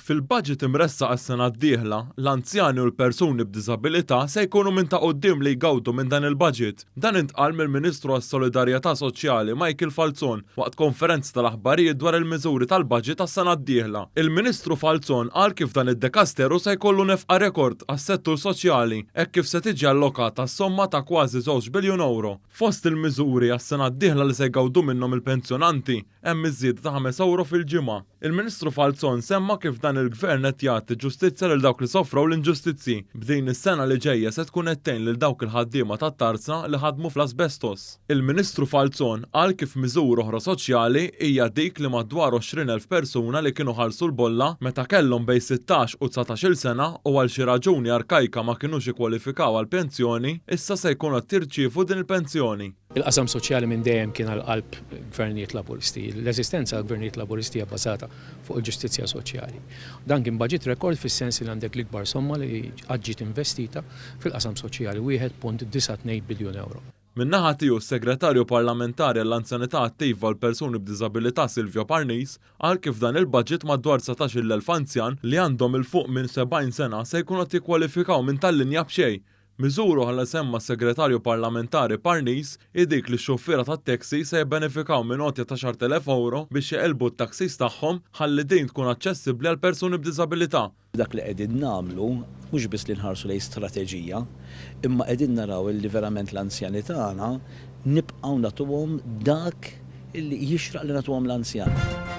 Fil-budget imressaq għas-sena d-dieħla, l-anzjani u l-persuni b'diżabilità se jkunu minn ta' quddiem li jgawdu minn dan il-budget. Dan intqal mill-Ministru għas-Solidarjetà Soċjali Michael Falzon waqt konferenza tal-aħbarijiet dwar il-miżuri tal-budget tas-sena d-dieħla. Il-Ministru Falzon qal kif dan id-dekasteru se jkollu nefqa rekord għas-settur soċjali hekk kif se tiġi allokata somma ta' kważi 2 biljun euro. Fost il-miżuri għas-sena d-dieħla li se jgawdu minnhom il-pensjonanti hemm iżjed ta' 5 euro fil-ġimgħa. Il-Ministru Falzon semma kif dan il-Gvern qed jagħti ġustizzja lil dawk li sofrew l-inġustizzi. B'din is-sena li ġejja se tkun qed tgħin lil dawk il-ħaddiema tat-tarza li ħadmu fl-asbestos. Il-Ministru Falzon qal kif miżur oħra soċjali hija dik li madwar 20,000 persuna li kienu ħallsu l-bolla meta kellhom bejn 16 u 19-il sena u għal xi raġuni arkajka ma kinux ikkwalifikaw għal pensjoni, issa se jkunu qed tirċievu din il-pensjoni. Il-qasam soċjali minn dejjem kien għall-qalb gvernijiet laburisti. L-eżistenza għal gvernijiet laburisti hija bbażata fuq il-ġustizzja soċjali. Dan kien budget rekord fis-sens li għandek l-ikbar somma li ġiet investita fil-qasam soċjali 1.92 biljun euro. Min-naħa tiegħu s-Segretarju Parlamentari għall-Anzjanità Attiva u l-Persuni b'Diżabilità Silvio Parnis qal kif dan il-budget madwar 19,000 anzjan li għandhom il-fuq minn 70 sena se jkunu qed jikkwalifikaw minn tal-linja b'xejn. Miżuru ħalla semma s-Segretarju Parlamentari Parnis dik li x-xuffiera tat-taxi se jibbenefikaw minn għotja ta' 10,000 euro biex jeqelbu t-taksis tagħhom ħalli din tkun aċċessibbli għal persuni b'diżabilità. Dak li qegħdin nagħmlu mhux biss li nħarsu lejn strateġija, imma qegħdin naraw li verament l-anzjani tagħna nibqgħu nagħtuhom dak li jixraq li nagħtuhom l-anzjan.